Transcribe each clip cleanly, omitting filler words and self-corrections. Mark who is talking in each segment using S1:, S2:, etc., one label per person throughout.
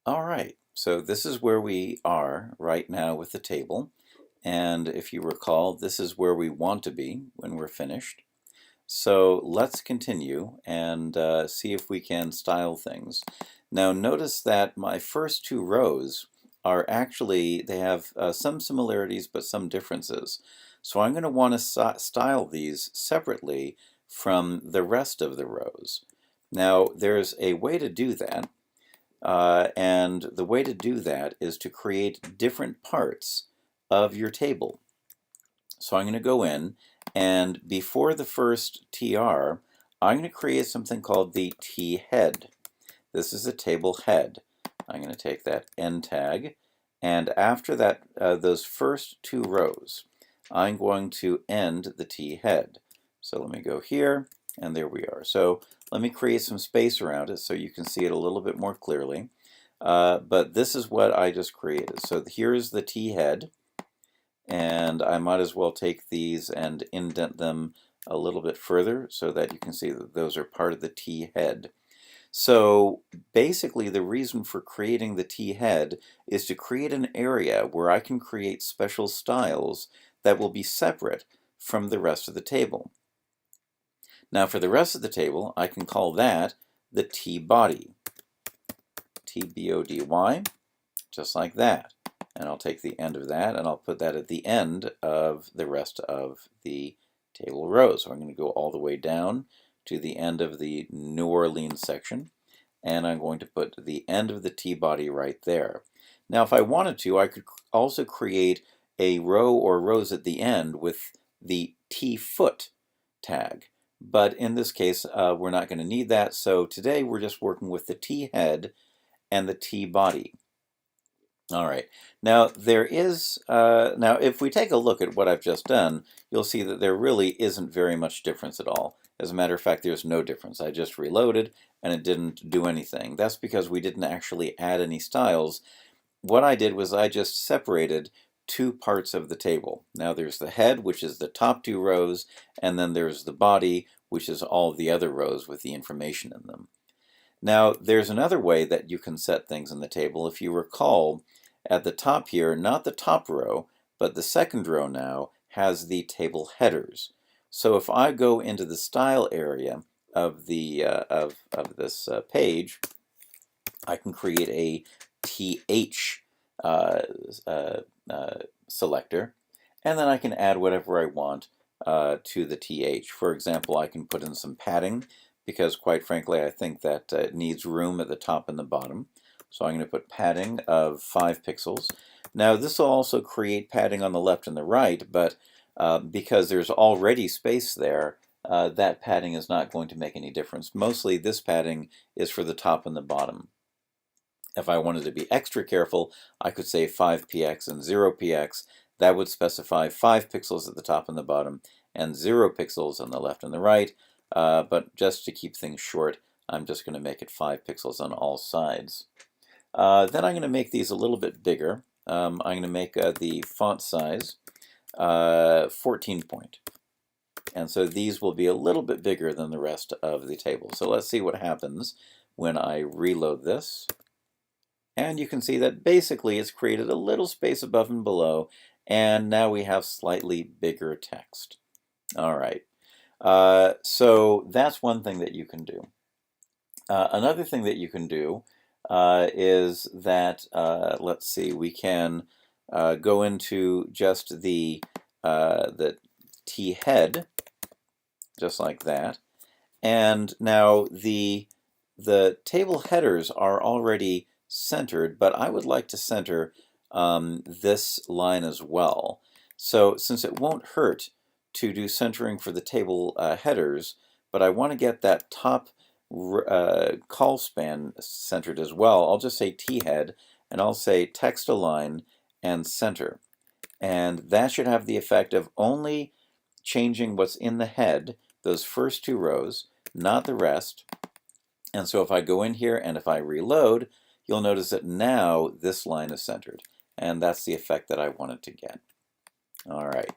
S1: All right, so this is where we are right now with the table. And if you recall, this is where we want to be when we're finished. So let's continue and see if we can style things. Now notice that my first two rows are actually, they have some similarities but some differences. So I'm going to want to style these separately from the rest of the rows. Now there's a way to do that. And the way to do that is to create different parts of your table. So I'm going to go in, and before the first tr, I'm going to create something called the thead. This is a table head. I'm going to take that end tag, and after that, those first two rows, I'm going to end the thead. So let me go here, and there we are. So let me create some space around it so you can see it a little bit more clearly. But this is what I just created. So here's the thead, and I might as well take these and indent them a little bit further so that you can see that those are part of the thead. So basically the reason for creating the thead is to create an area where I can create special styles that will be separate from the rest of the table. Now for the rest of the table, I can call that the tbody, tbody, just like that. And I'll take the end of that and I'll put that at the end of the rest of the table rows. So I'm going to go all the way down to the end of the New Orleans section, and I'm going to put the end of the tbody right there. Now if I wanted to, I could also create a row or rows at the end with the tfoot tag. But in this case, we're not going to need that. So today we're just working with the thead and the tbody. All right. Now there is now if we take a look at what I've just done, you'll see that there really isn't very much difference at all. As a matter of fact, there's no difference. I just reloaded and it didn't do anything. That's because we didn't actually add any styles. What I did was I just separated two parts of the table. Now there's the head, which is the top two rows, and then there's the body, which is all the other rows with the information in them. Now, there's another way that you can set things in the table. If you recall, at the top here, not the top row, but the second row now has the table headers. So if I go into the style area of the of this page, I can create a th uh, uh, selector, and then I can add whatever I want to the th. For example, I can put in some padding because, quite frankly, I think that it needs room at the top and the bottom. So I'm going to put padding of 5 pixels. Now this will also create padding on the left and the right, but because there's already space there, that padding is not going to make any difference. Mostly this padding is for the top and the bottom. If I wanted to be extra careful, I could say 5px and 0px. That would specify 5 pixels at the top and the bottom and 0 pixels on the left and the right. But just to keep things short, I'm just going to make it 5 pixels on all sides. Then I'm going to make these a little bit bigger. I'm going to make the font size 14 point. And so these will be a little bit bigger than the rest of the table. So let's see what happens when I reload this. And you can see that basically it's created a little space above and below, and now we have slightly bigger text. All right, so that's one thing that you can do. Another thing that you can do is that, let's see, we can go into just the T head, just like that. And now the table headers are already centered, but I would like to center this line as well. So since it won't hurt to do centering for the table headers, but I want to get that top call span centered as well, I'll just say thead, and I'll say text align and center. And that should have the effect of only changing what's in the head, those first two rows, not the rest. And so if I go in here and if I reload, you'll notice that now this line is centered. And that's the effect that I wanted to get. All right.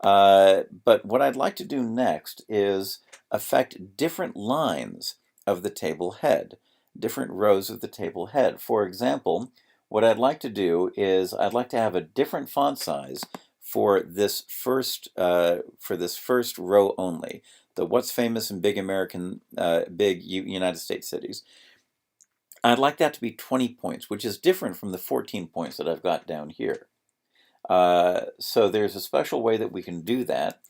S1: But what I'd like to do next is affect different lines of the table head. different rows of the table head. For example, what I'd like to do is I'd like to have a different font size for this first row only. The what's famous in big United States cities. I'd like that to be 20 points, which is different from the 14 points that I've got down here. So there's a special way that we can do that,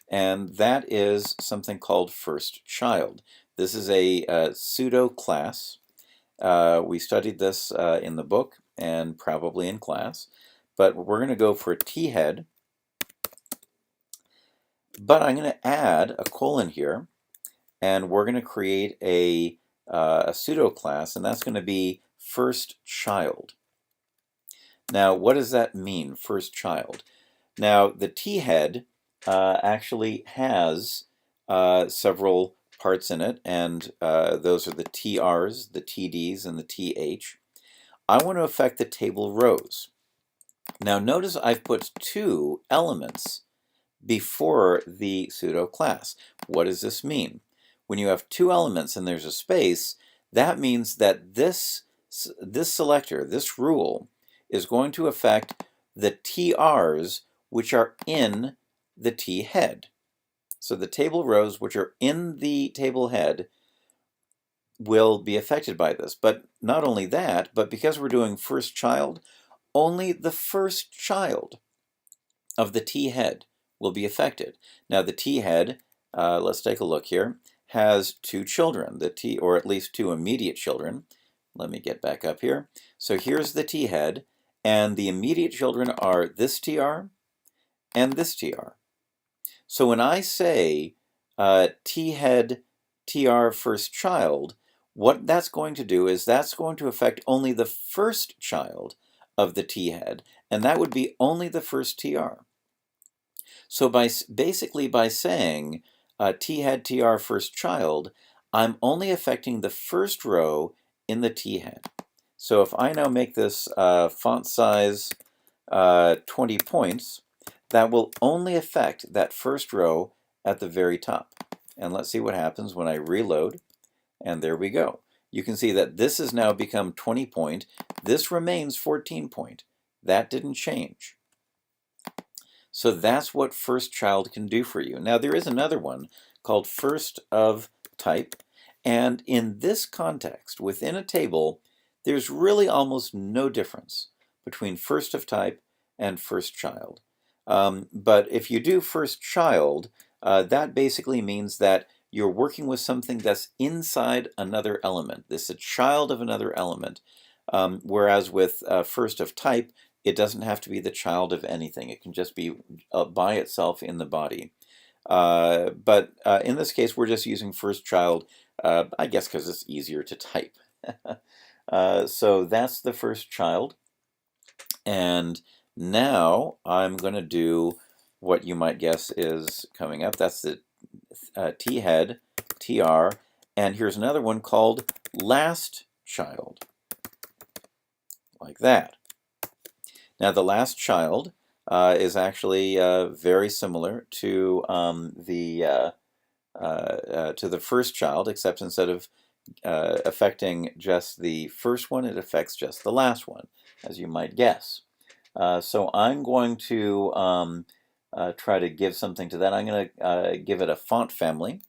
S1: and that is something called first child. This is a pseudo-class. We studied this in the book and probably in class, but we're going to go for a thead, but I'm going to add a colon here, and we're going to create a pseudo-class, and that's going to be first child. Now, what does that mean, first child? Now, the thead actually has several parts in it, and those are the TRs, the TDs, and the TH. I want to affect the table rows. Now, notice I've put 2 elements before the pseudo class. What does this mean? When you have 2 elements and there's a space, that means that this selector, this rule, is going to affect the TRs which are in the thead. So the table rows which are in the table head will be affected by this. But not only that, but because we're doing first child, only the first child of the thead will be affected. Now the thead, let's take a look here, has 2 children, or at least 2 immediate children. Let me get back up here. So here's the thead, and the immediate children are this TR and this TR. So when I say thead TR first child, what that's going to do is that's going to affect only the first child of the thead, and that would be only the first TR. So basically by saying thead TR first child, I'm only affecting the first row in the thead. So if I now make this font size 20 points, that will only affect that first row at the very top. And let's see what happens when I reload. And there we go. You can see that this has now become 20 point. This remains 14 point. That didn't change. So that's what first child can do for you. Now there is another one called first of type. And in this context, within a table, there's really almost no difference between first of type and first child. But if you do first child, that basically means that you're working with something that's inside another element. This is a child of another element. Whereas with first of type, it doesn't have to be the child of anything. It can just be by itself in the body. But in this case, we're just using first child, I guess because it's easier to type. So that's the first child. And now I'm going to do what you might guess is coming up. That's the thead, TR, and here's another one called last child, like that. Now the last child is actually very similar to the first child, except instead of affecting just the first one, it affects just the last one, as you might guess. So I'm going to try to give something to that. I'm going to give it a font family.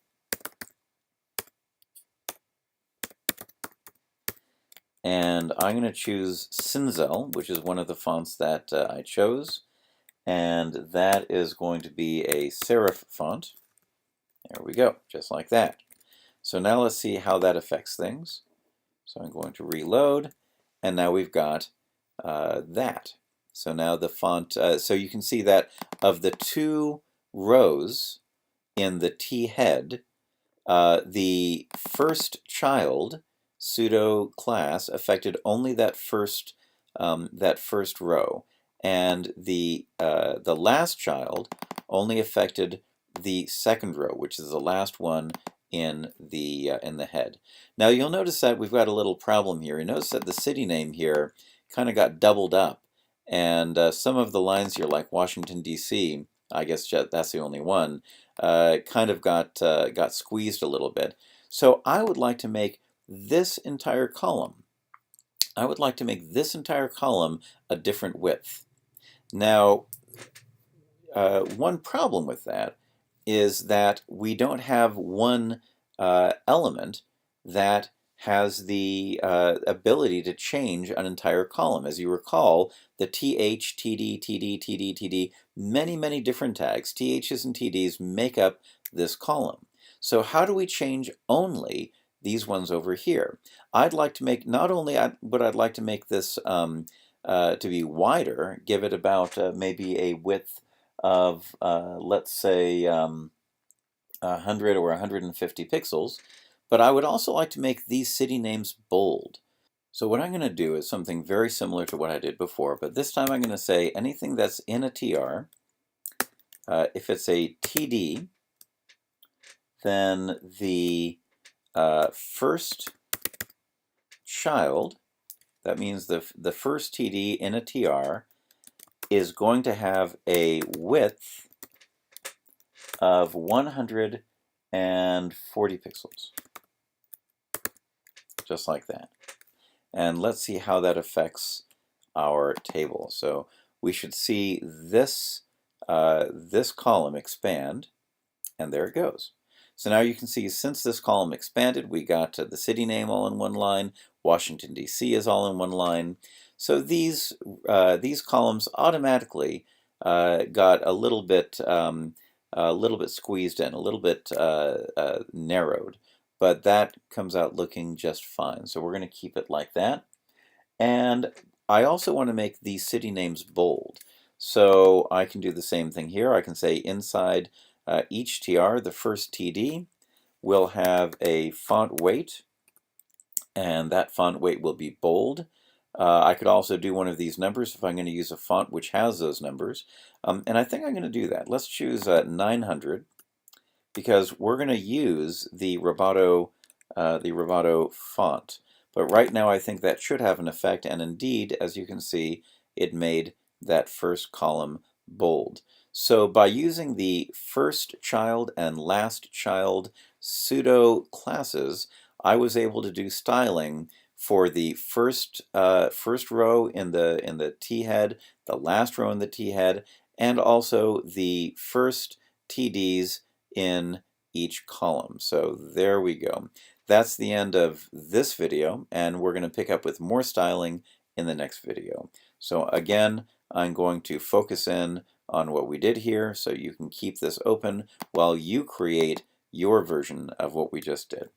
S1: And I'm going to choose Cinzel, which is one of the fonts that I chose. And that is going to be a serif font. There we go, just like that. So now let's see how that affects things. So I'm going to reload, and now we've got that. So now the font, so you can see that of the 2 rows in the thead, the first child pseudo class affected only that first row, and the last child only affected the second row, which is the last one in the head. Now you'll notice that we've got a little problem here. You notice that the city name here kind of got doubled up, and some of the lines here, like Washington D.C., I guess that's the only one, kind of got squeezed a little bit. So I would like to make this entire column. I would like to make this entire column a different width. Now, one problem with that is that we don't have one element that has the ability to change an entire column. As you recall, the th, td, td, td, td, many different tags, ths and tds, make up this column. So how do we change only these ones over here? I'd like to make, not only would I'd like to make this to be wider, give it about maybe a width of, let's say, 100 or 150 pixels, but I would also like to make these city names bold. So what I'm going to do is something very similar to what I did before, but this time I'm going to say anything that's in a TR, if it's a TD, then the first child, that means the first TD in a TR, is going to have a width of 140 pixels, just like that. And let's see how that affects our table. So we should see this, this column expand, and there it goes. So now you can see, since this column expanded, we got the city name all in one line, Washington, D.C. is all in one line. So these columns automatically got a little bit squeezed in, a little bit narrowed, but that comes out looking just fine. So we're going to keep it like that. And I also want to make these city names bold. So I can do the same thing here. I can say inside each TR, the first TD will have a font weight, and that font weight will be bold. I could also do one of these numbers if I'm going to use a font which has those numbers. And I think I'm going to do that. Let's choose 900, because we're going to use the Roboto font. But right now I think that should have an effect, and indeed, as you can see, it made that first column bold. So by using the first child and last child pseudo-classes, I was able to do styling for the first row in the t-head, the last row in the t-head, and also the first TDs in each column. So there we go. That's the end of this video, and we're going to pick up with more styling in the next video. So again, I'm going to focus in on what we did here so you can keep this open while you create your version of what we just did.